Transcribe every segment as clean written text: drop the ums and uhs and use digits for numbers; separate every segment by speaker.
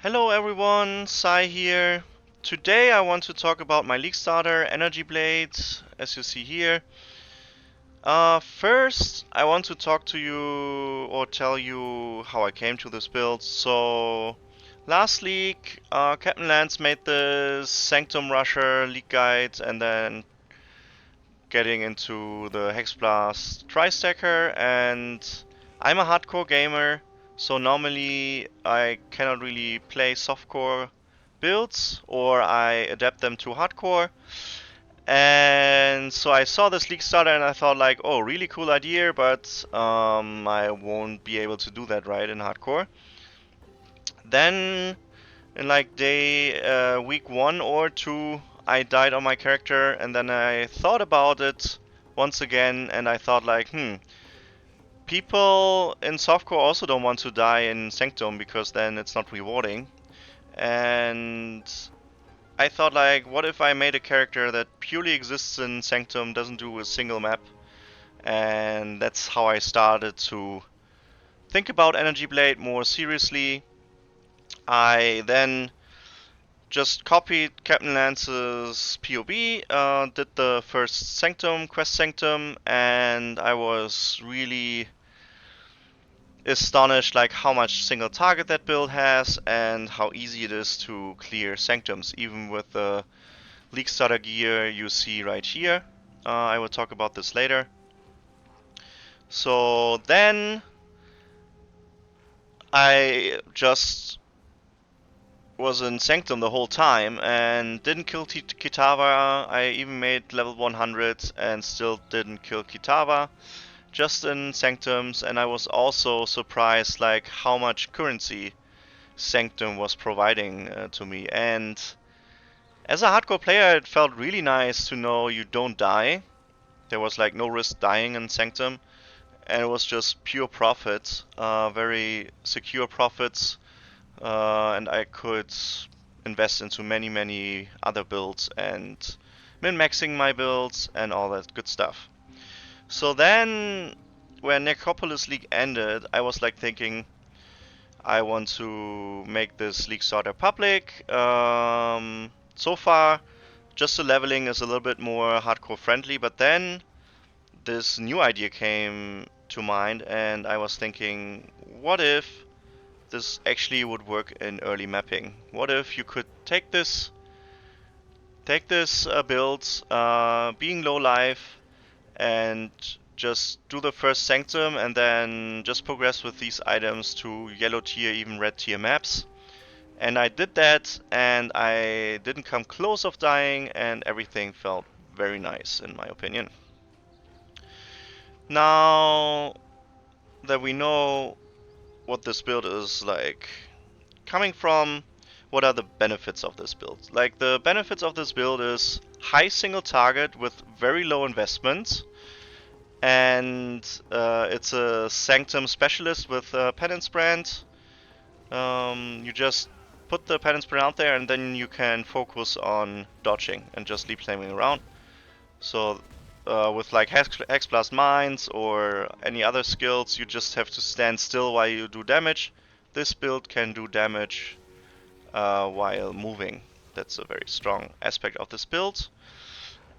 Speaker 1: Hello everyone, Sai here. Today I want to talk about my Leaugestarter Energy Blade, as you see here. First, I want to talk to you or tell you how I came to this build. So, last league, Captain Lance made the Sanctum Rusher league guide and then getting into the Hexblast Tri-Stacker, and I'm a hardcore gamer, so normally I cannot really play softcore builds or I adapt them to hardcore. And so I saw this Leaugestarter and I thought like, oh, really cool idea, but I won't be able to do that right in hardcore. Then in like week 1 or 2, I died on my character, and then I thought about it once again, and I thought like, people in softcore also don't want to die in Sanctum because then it's not rewarding. And I thought like, what if I made a character that purely exists in Sanctum, doesn't do a single map? And that's how I started to think about Energy Blade more seriously. I then just copied Captain Lance's POB, did the first Sanctum, Quest Sanctum, and I was really astonished like how much single target that build has and how easy it is to clear Sanctums, even with the Leaugestarter gear you see right here. I will talk about this later. So then I just was in Sanctum the whole time and didn't kill Kitava. I even made level 100 and still didn't kill Kitava, just in Sanctums, and I was also surprised like how much currency Sanctum was providing to me. And as a hardcore player, it felt really nice to know you don't die. There was like no risk dying in Sanctum, and it was just pure profit, very secure profits, and I could invest into many other builds and min-maxing my builds and all that good stuff. So then, when Necropolis League ended, I was like thinking, I want to make this Leaugestarter public. So far, just the leveling is a little bit more hardcore friendly, but then this new idea came to mind, and I was thinking, what if this actually would work in early mapping? What if you could take this build, being low life, and just do the first Sanctum and then just progress with these items to yellow tier, even red tier maps. And I did that, and I didn't come close of dying, and everything felt very nice in my opinion. Now that we know what this build is like coming from, what are the benefits of this build? Like, the benefits of this build is high single target with very low investment, and it's a Sanctum specialist with a Penance brand. You just put the Penance brand out there and then you can focus on dodging and just leap flaming around. So with like Hexblast Mines or any other skills, you just have to stand still while you do damage. This build can do damage while moving. That's a very strong aspect of this build.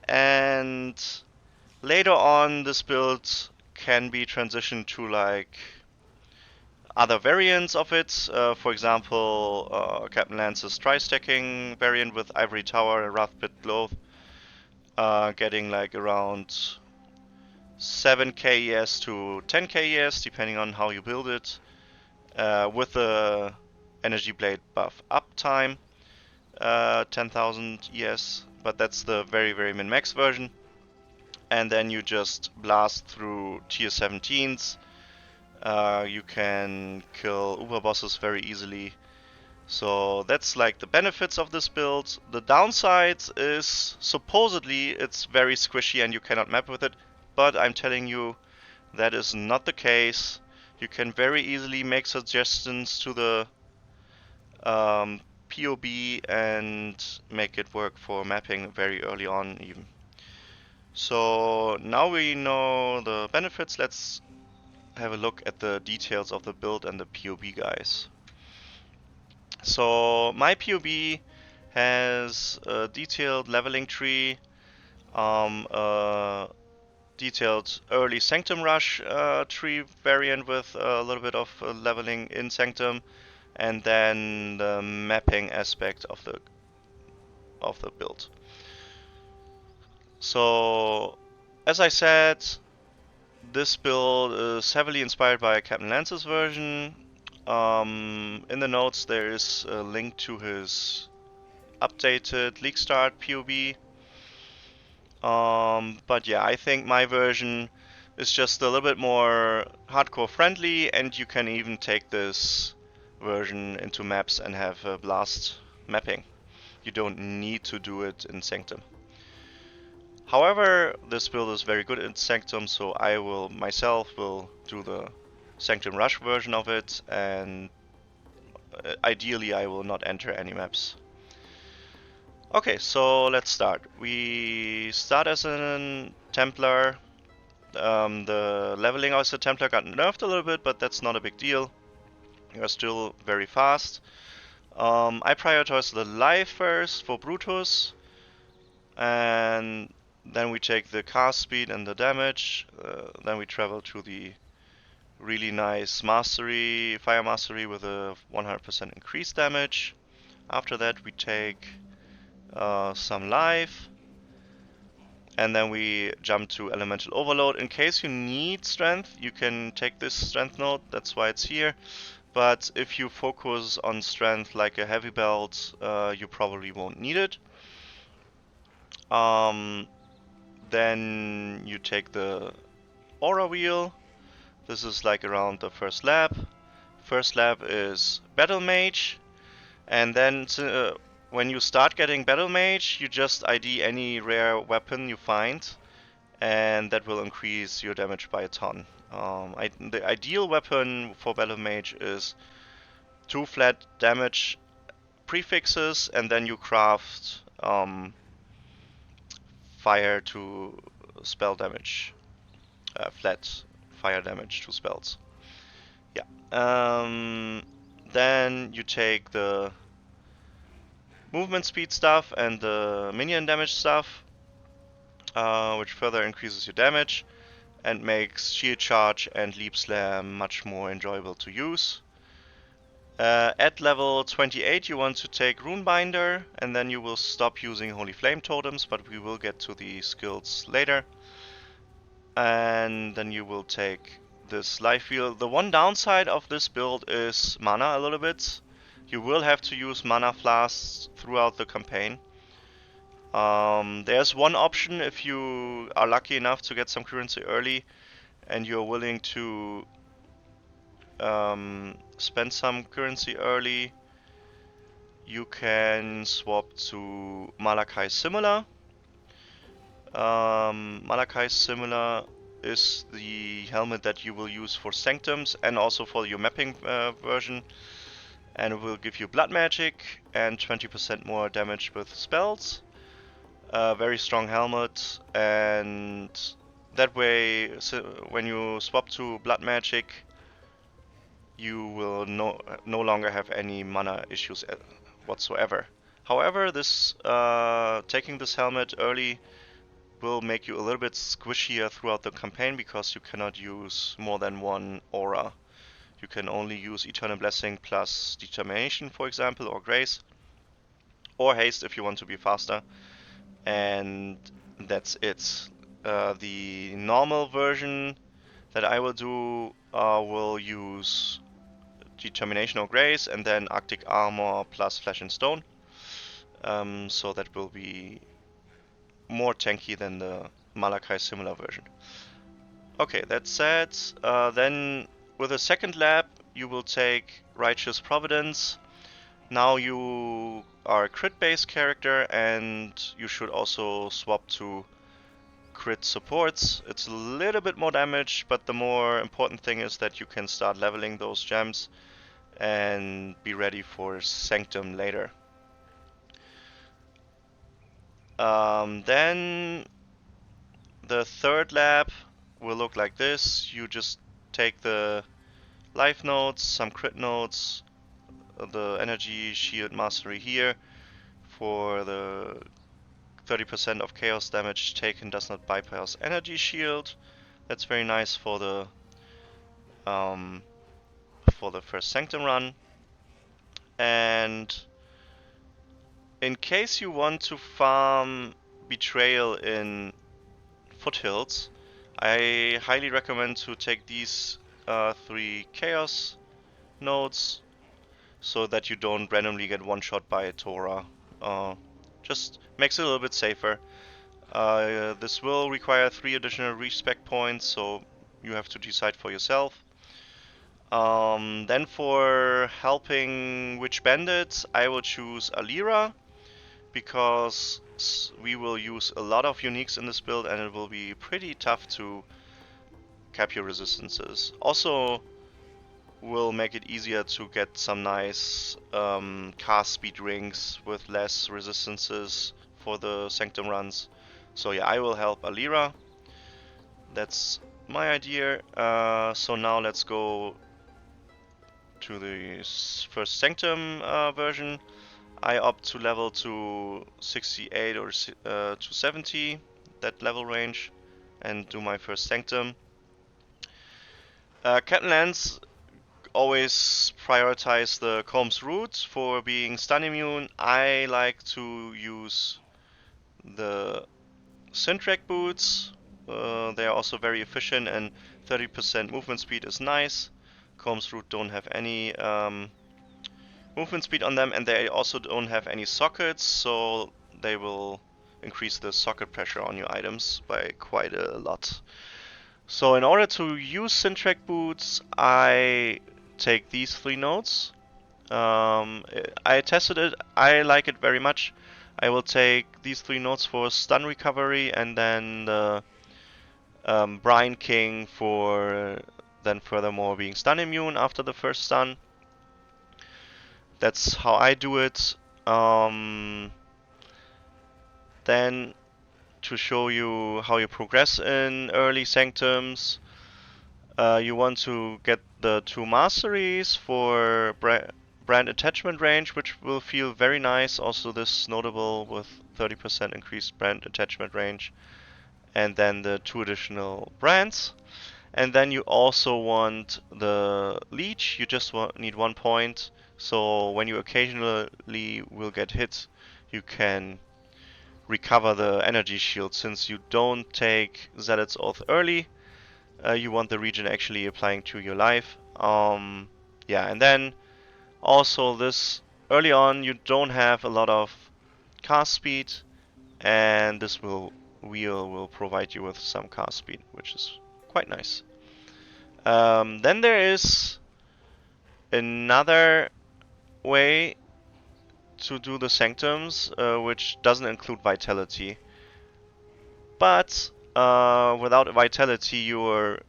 Speaker 1: And later on, this build can be transitioned to like other variants of it. For example, Captain Lance's tri-stacking variant with Ivory Tower and Wrathpit Glove, getting like around 7k ES to 10k ES, depending on how you build it, with the Energy Blade buff uptime, 10,000 ES, but that's the very min-max version. And then you just blast through tier 17s. You can kill Uber bosses very easily. So that's like the benefits of this build. The downside is supposedly it's very squishy and you cannot map with it, but I'm telling you that is not the case. You can very easily make suggestions to the POB and make it work for mapping very early on even. So now we know the benefits, let's have a look at the details of the build and the POB guys. So my POB has a detailed leveling tree, a detailed early Sanctum Rush tree variant with a little bit of leveling in Sanctum, and then the mapping aspect of the build. So, as I said, this build is heavily inspired by Captain Lance's version. In the notes there is a link to his updated Leaugestarter POB. But yeah, I think my version is just a little bit more hardcore friendly, and you can even take this version into maps and have a blast mapping. You don't need to do it in Sanctum. However, this build is very good in Sanctum, so I will myself do the Sanctum Rush version of it, and ideally I will not enter any maps. Okay, so let's start. We start as a Templar. The leveling as a Templar got nerfed a little bit, but that's not a big deal. You're still very fast. I prioritize the life first for Brutus, and then we take the cast speed and the damage. Then we travel to the really nice mastery, fire mastery with a 100% increased damage. After that we take some life, and then we jump to elemental overload. In case you need strength, you can take this strength node, that's why it's here. But if you focus on strength like a heavy belt, you probably won't need it. Then you take the aura wheel. This is like around the first lab. First lab is battle mage, and then when you start getting battle mage, you just ID any rare weapon you find, and that will increase your damage by a ton. The ideal weapon for battle mage is 2 flat damage prefixes, and then you craft fire to spell damage, flat fire damage to spells. Yeah. Then you take the movement speed stuff and the minion damage stuff, which further increases your damage and makes shield charge and leap slam much more enjoyable to use. At level 28 you want to take Runebinder, and then you will stop using Holy Flame Totems, but we will get to the skills later. And then you will take this life wheel. The one downside of this build is mana a little bit. You will have to use mana flasks throughout the campaign. There's one option if you are lucky enough to get some currency early and you're willing to spend some currency early. You can swap to Malachi Similar. Malachi Similar is the helmet that you will use for Sanctums and also for your mapping version, and it will give you blood magic and 20% more damage with spells. Very strong helmet, and that way, so when you swap to blood magic, you will no longer have any mana issues whatsoever. However, this taking this helmet early will make you a little bit squishier throughout the campaign because you cannot use more than one aura. You can only use Eternal Blessing plus Determination, for example, or Grace, or Haste if you want to be faster, and that's it. The normal version that I will do will use Determination or Grace, and then Arctic Armor plus Flesh and Stone. So that will be more tanky than the Malachi Similar version. Okay, that said, then with a second lab you will take Righteous Providence. Now you are a crit based character, and you should also swap to crit supports. It's a little bit more damage, but the more important thing is that you can start leveling those gems and be ready for Sanctum later. Then the third lab will look like this. You just take the life nodes, some crit nodes, the energy shield mastery here for the 30% of chaos damage taken does not bypass energy shield. That's very nice um, for the first Sanctum run. And in case you want to farm Betrayal in Foothills, I highly recommend to take these 3 Chaos nodes so that you don't randomly get one-shot by a Tora. Just makes it a little bit safer. This will require 3 additional respec points, so you have to decide for yourself. Then for helping Witch Bandits, I will choose Alira, because we will use a lot of uniques in this build and it will be pretty tough to cap your resistances. Also will make it easier to get some nice cast speed rings with less resistances for the Sanctum runs. So yeah, I will help Alira. That's my idea. So now let's go to the first Sanctum version. I opt to level to 68 or to 70, that level range, and do my first Sanctum. Captain Lance always prioritize the Combs route for being stun immune. I like to use the Syntrack boots. They are also very efficient and 30% movement speed is nice. Combs route don't have any movement speed on them, and they also don't have any sockets, so they will increase the socket pressure on your items by quite a lot. So in order to use Syntrack boots, I take these 3 nodes. I tested it, I like it very much. I will take these 3 nodes for stun recovery, and then the Brine King for then furthermore being stun immune after the first stun. That's how I do it. Then to show you how you progress in early Sanctums, you want to get the 2 masteries for brand attachment range, which will feel very nice. Also this notable with 30% increased brand attachment range. And then the 2 additional brands. And then you also want the leech. You just need 1 point. So when you occasionally will get hit, you can recover the energy shield. Since you don't take Zealot's Oath early, you want the regen actually applying to your life. Yeah, and then also this early on you don't have a lot of cast speed, and this wheel will provide you with some cast speed, which is quite nice. Then there is another way to do the Sanctums, which doesn't include Vitality. But without Vitality, your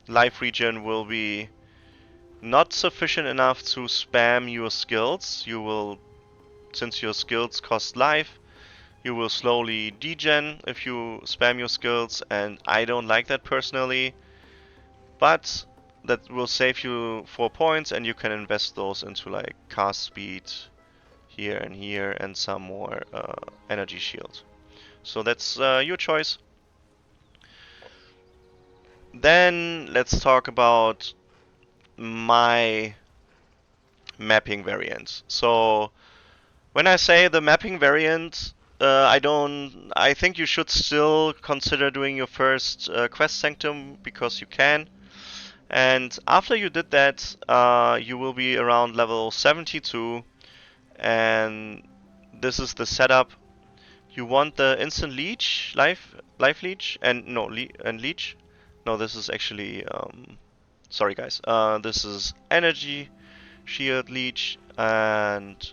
Speaker 1: life regen will be not sufficient enough to spam your skills. You will, since your skills cost life, you will slowly degen if you spam your skills, and I don't like that personally. But that will save you 4 points, and you can invest those into like cast speed here and some more energy shield. So that's your choice. Then let's talk about my mapping variant. So when I say the mapping variant, I think you should still consider doing your first quest sanctum, because you can. And after you did that, you will be around level 72, and this is the setup. You want the instant leech, life leech, and no, leech. No, this is actually sorry guys. This is energy shield leech, and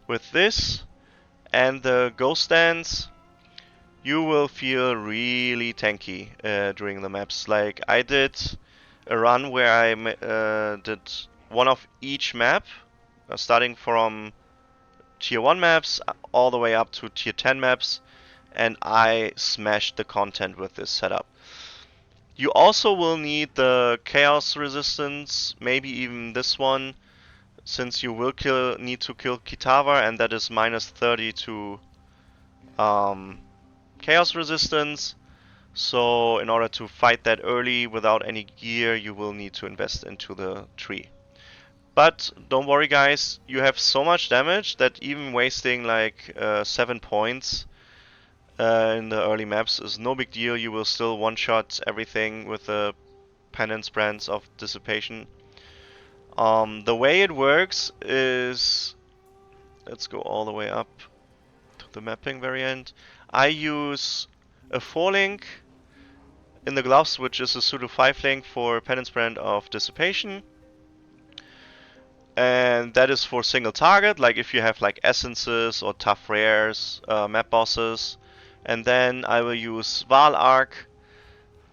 Speaker 1: with this and the ghost dance, you will feel really tanky during the maps. Like I did a run where I did one of each map, starting from tier 1 maps all the way up to tier 10 maps, and I smashed the content with this setup. You also will need the chaos resistance, maybe even this one, since you will need to kill Kitava, and that is minus 30 to chaos resistance. So in order to fight that early without any gear, you will need to invest into the tree. But don't worry guys, you have so much damage that even wasting like 7 points in the early maps is no big deal. You will still one-shot everything with the Penance Brands of Dissipation. The way it works is, let's go all the way up to the mapping variant. I use a 4-link in the gloves, which is a pseudo 5-link for Penance Brand of Dissipation. And that is for single target, like if you have like essences or tough rares, map bosses. And then I will use Val Arc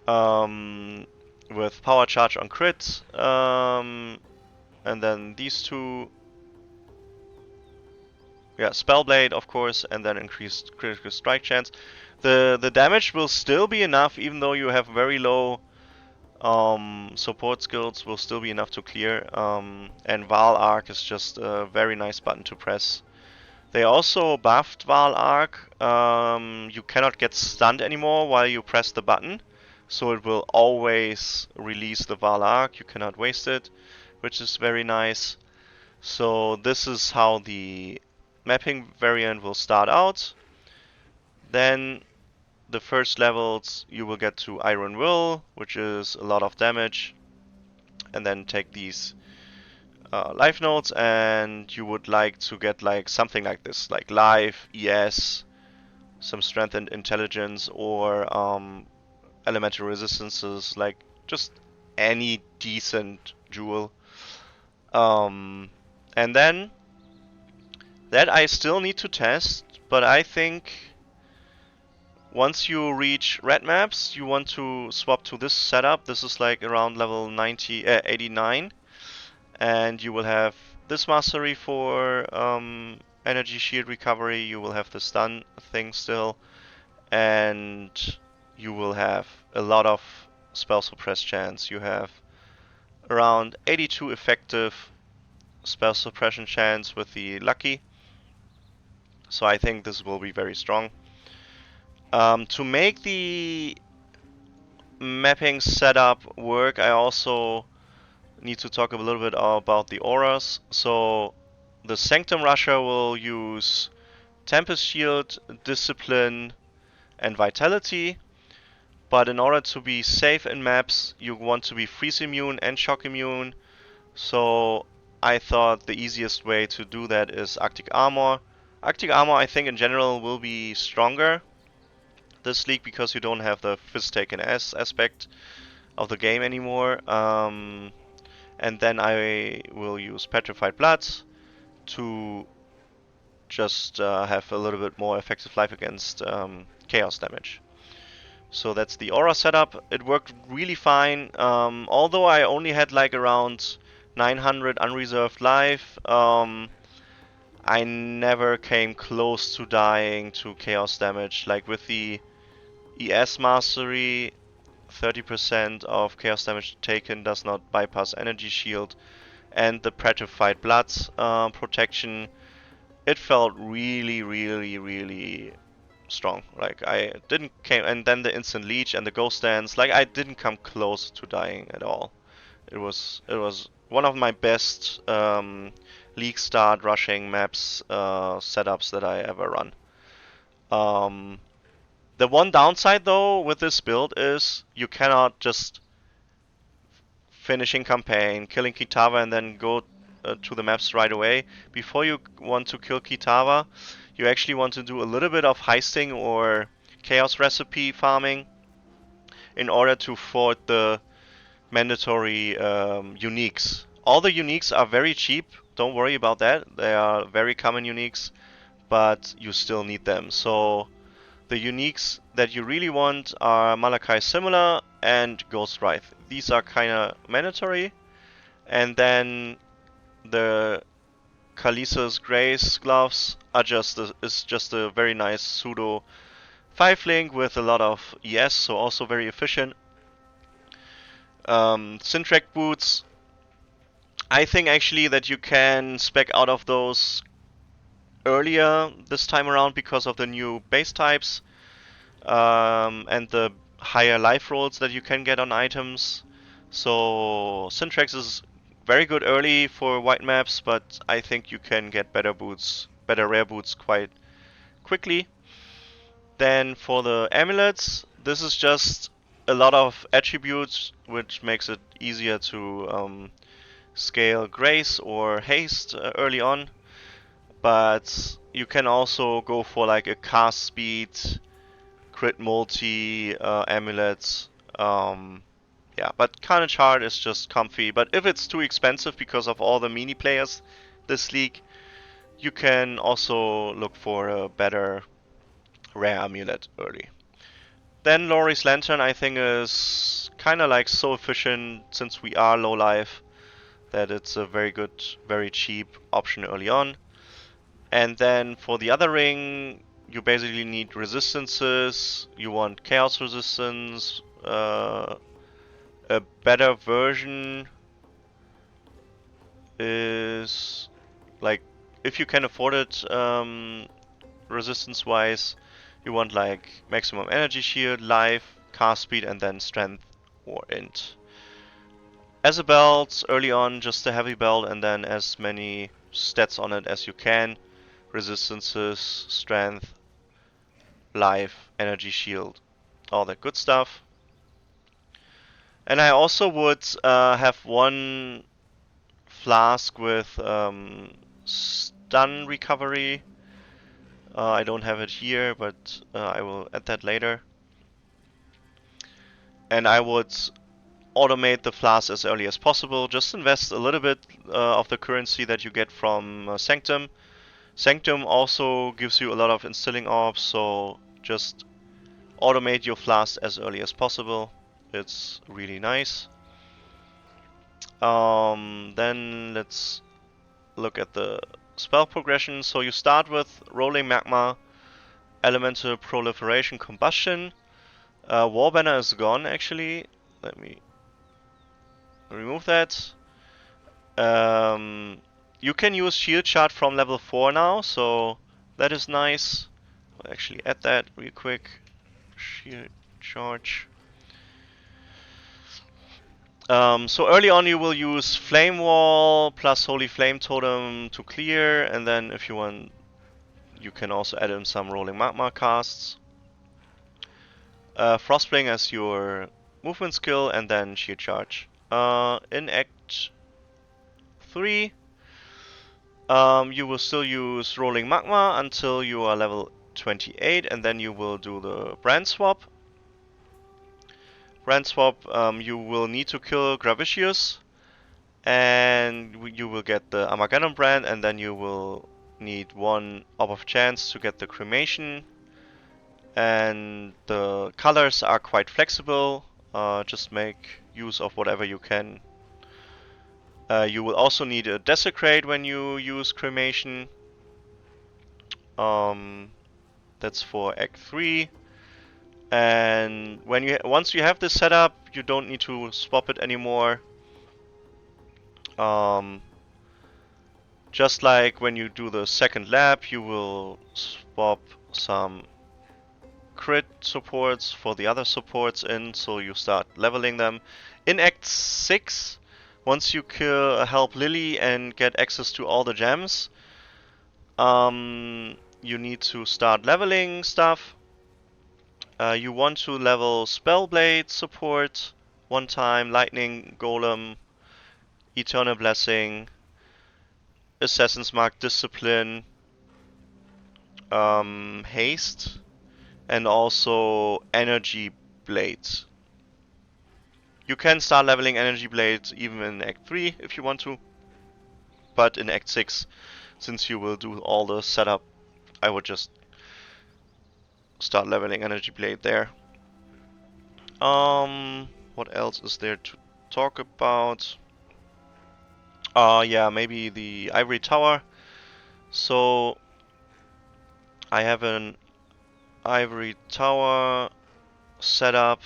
Speaker 1: with power charge on crit, and then these two, yeah, Spellblade of course, and then increased critical strike chance. The damage will still be enough, even though you have very low support skills, will still be enough to clear. And Val Arc is just a very nice button to press. They also buffed Val Arc. You cannot get stunned anymore while you press the button, so it will always release the Val Arc. You cannot waste it, which is very nice. So this is how the mapping variant will start out. Then the first levels you will get to Iron Will, which is a lot of damage, and then take these life nodes, and you would like to get like something like this, like life, ES, some strength and intelligence, or elemental resistances, like just any decent jewel. And then that I still need to test, but I think once you reach red maps, you want to swap to this setup. This is like around level 89, and you will have this mastery for energy shield recovery. You will have the stun thing still, and you will have a lot of spell suppress chance. You have around 82 effective spell suppression chance with the lucky. So I think this will be very strong. To make the mapping setup work, I also need to talk a little bit about the auras. So the Sanctum Rusher will use Tempest Shield, Discipline, and Vitality. But in order to be safe in maps, you want to be freeze immune and shock immune. So I thought the easiest way to do that is Arctic Armor. Arctic Armor, I think in general, will be stronger this league because you don't have the Fizz taken S aspect of the game anymore. And then I will use Petrified Blood to just have a little bit more effective life against chaos damage. So that's the aura setup. It worked really fine. Although I only had like around 900 unreserved life, I never came close to dying to chaos damage. Like with the ES mastery, 30% of chaos damage taken does not bypass energy shield, and the Petrified Blood protection, it felt really strong. Like I didn't came, and then the instant leech and the ghost dance, like I didn't come close to dying at all. It was one of my best league start rushing maps setups that I ever run. The one downside though with this build is you cannot just finishing campaign, killing Kitava, and then go to the maps right away. Before you want to kill Kitava, you actually want to do a little bit of heisting or chaos recipe farming in order to afford the mandatory uniques. All the uniques are very cheap, don't worry about that. They are very common uniques, but you still need them. So the uniques that you really want are Malachi Similar and Ghost Wraith. These are kinda mandatory. And then the Kalisa's Grace gloves are just a very nice pseudo 5-link with a lot of ES, so also very efficient. Syntrack boots, I think actually that you can spec out of those earlier this time around because of the new base types and the higher life rolls that you can get on items. So Syntrax is very good early for white maps, but I think you can get better boots, better rare boots quite quickly. Then for the amulets, this is just a lot of attributes, which makes it easier to scale grace or haste early on. But you can also go for like a cast speed, crit multi amulets. Yeah, but Carnage Heart is just comfy. But if it's too expensive because of all the mini players this league, you can also look for a better rare amulet early. Then Laurie's Lantern I think is kind of like so efficient since we are low life that it's a very good, very cheap option early on. And then for the other ring, you basically need resistances. You want chaos resistance. A better version is like if you can afford it, resistance wise, you want like maximum energy shield, life, cast speed, and then strength or int. As a belt, early on, just a heavy belt, and then as many stats on it as you can. Resistances, strength, life, energy shield, all that good stuff. And I also would have one flask with stun recovery. I don't have it here, but I will add that later. And I would automate the flask as early as possible. Just invest a little bit of the currency that you get from Sanctum. Sanctum also gives you a lot of instilling orbs, so just automate your flask as early as possible. It's really nice. Then let's look at the spell progression. So you start with Rolling Magma, Elemental Proliferation, Combustion. Warbanner is gone actually. Let me remove that. You can use Shield Shard from level 4 now, so that is nice. I'll actually add that real quick. Shield Charge. So early on you will use Flame Wall plus Holy Flame Totem to clear, and then if you want, you can also add in some Rolling Magma casts. Frostbring as your movement skill, and then Shield Charge. In Act 3, you will still use Rolling Magma until you are level 28, and then you will do the brand swap. Brand swap, you will need to kill Gravicious, and you will get the Armageddon brand, and then you will need one Orb of Chance to get the Cremation. And the colors are quite flexible, just make use of whatever you can. You will also need a Desecrate when you use Cremation. That's for Act 3. And once you have this set up, you don't need to swap it anymore. Just like when you do the second lab, you will swap some crit supports for the other supports in, so you start leveling them. In Act 6, once you kill a Help Lily and get access to all the gems, you need to start leveling stuff. You want to level Spellblade support one time, Lightning Golem, Eternal Blessing, Assassin's Mark Discipline, Haste, and also Energy Blades. You can start leveling Energy Blades even in Act 3 if you want to, but in Act 6, since you will do all the setup, I would just start leveling Energy Blade there. What else is there to talk about? Yeah, maybe the Ivory Tower. So I have an Ivory Tower set up.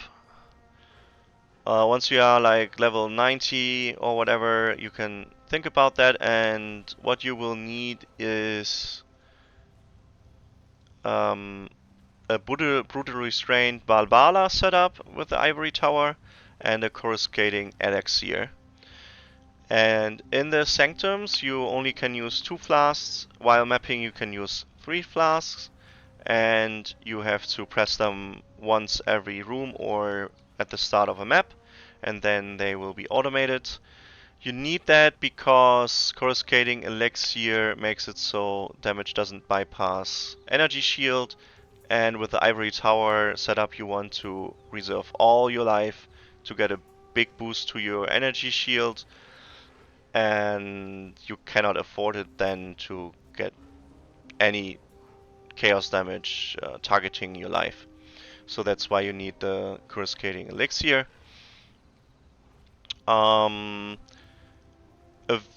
Speaker 1: Once you are like level 90 or whatever, you can think about that, and what you will need is a brutal restrained Balbala setup with the Ivory Tower and a coruscating elixir. And in the Sanctums, you only can use 2 flasks. While mapping, you can use 3 flasks, and you have to press them once every room or at the start of a map, and then they will be automated. You need that because coruscating elixir makes it so damage doesn't bypass energy shield, and with the Ivory Tower setup, you want to reserve all your life to get a big boost to your energy shield, and you cannot afford it then to get any chaos damage targeting your life. So that's why you need the coruscating elixir. A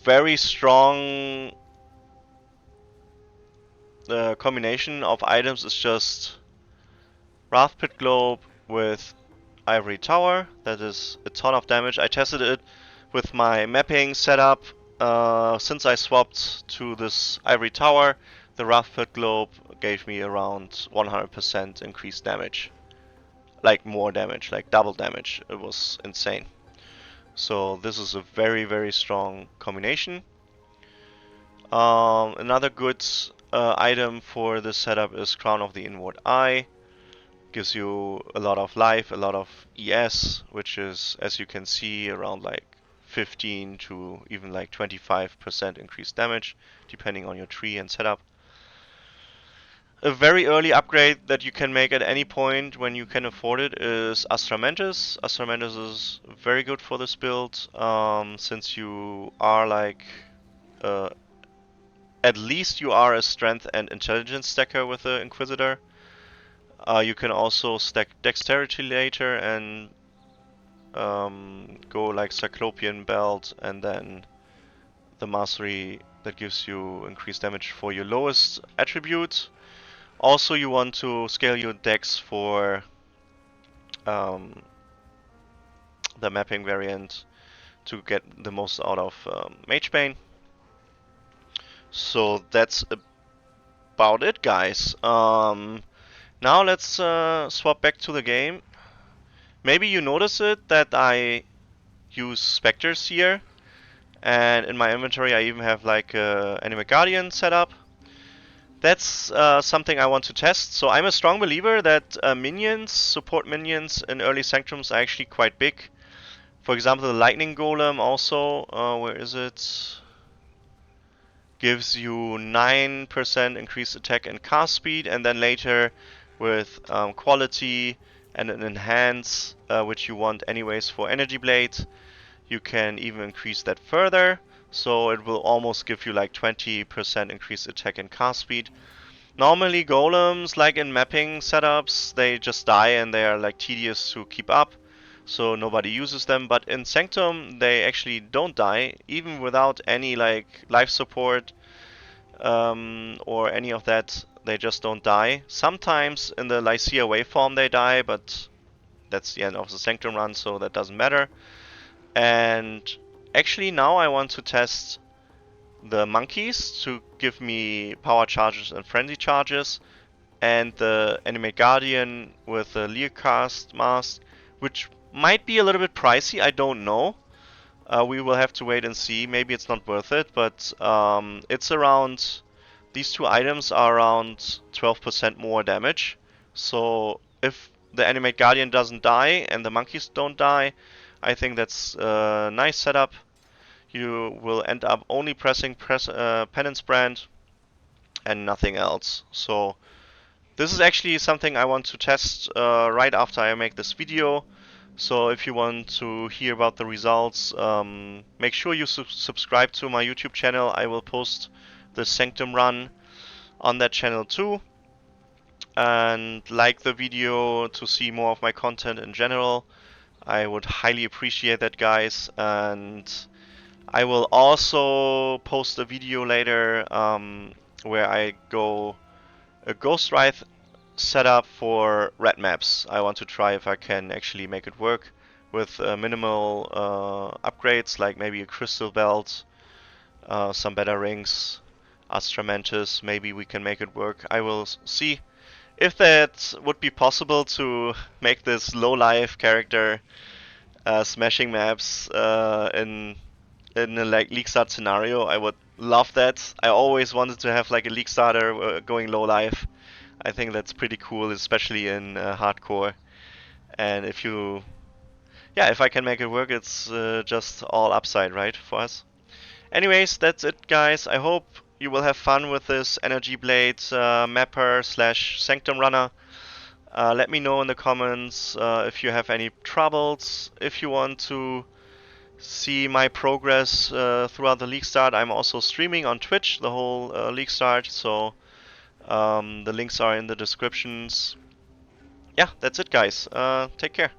Speaker 1: very strong combination of items is just Wrath Pit Globe with Ivory Tower. That is a ton of damage. I tested it with my mapping setup. Since I swapped to this Ivory Tower, the Wrath Pit Globe gave me around 100% increased damage. Like more damage, like double damage. It was insane. So this is a very, very strong combination. Another good item for this setup is Crown of the Inward Eye. Gives you a lot of life, a lot of ES, which is, as you can see, around like 15 to even like 25% increased damage, depending on your tree and setup. A very early upgrade that you can make at any point when you can afford it is Astramentis. Astramentis is very good for this build, since you are like at least you are a strength and intelligence stacker with the Inquisitor. You can also stack dexterity later and go like Cyclopean Belt and then the Mastery that gives you increased damage for your lowest attribute. Also, you want to scale your dex for the mapping variant to get the most out of Magebane. So that's about it, guys. Now let's swap back to the game. Maybe you notice it that I use Spectres here, and in my inventory I even have like Anime Guardian set up. That's something I want to test. So I'm a strong believer that support minions in early Sanctums are actually quite big. For example, the Lightning Golem also, where is it? Gives you 9% increased attack and cast speed, and then later with quality and an enhance, which you want anyways for Energy Blade, you can even increase that further. So it will almost give you like 20% increased attack and cast speed. Normally golems, like in mapping setups, they just die and they are like tedious to keep up, so nobody uses them. But in Sanctum, they actually don't die, even without any like life support or any of that. They just don't die. Sometimes in the Lycia waveform they die, but that's the end of the Sanctum run, so that doesn't matter. And actually now I want to test the monkeys to give me power charges and frenzy charges, and the Animate Guardian with the Leaugestarter mask, which might be a little bit pricey, I don't know. We will have to wait and see. Maybe it's not worth it, but it's around, these two items are around 12% more damage. So if the Animate Guardian doesn't die and the monkeys don't die, I think that's a nice setup. You will end up only pressing Penance Brand and nothing else. So this is actually something I want to test right after I make this video. So if you want to hear about the results, make sure you subscribe to my YouTube channel. I will post the Sanctum run on that channel too. And like the video to see more of my content in general. I would highly appreciate that, guys. And I will also post a video later where I go a Ghost Ride setup for red maps. I want to try if I can actually make it work with minimal upgrades, like maybe a crystal belt some better rings, Astramentus, maybe we can make it work. I will see if that would be possible to make this low life character smashing maps in a like League Start scenario. I would love that. I always wanted to have like a League Starter going low life. I think that's pretty cool, especially in hardcore. And if you, yeah, if I can make it work, it's just all upside, right, for us. Anyways, that's it, guys. I hope you will have fun with this Energy Blade mapper slash Sanctum runner. Let me know in the comments if you have any troubles. If you want to see my progress throughout the League Start, I'm also streaming on Twitch the whole League Start, so the links are in the descriptions. Yeah, that's it, guys. Take care.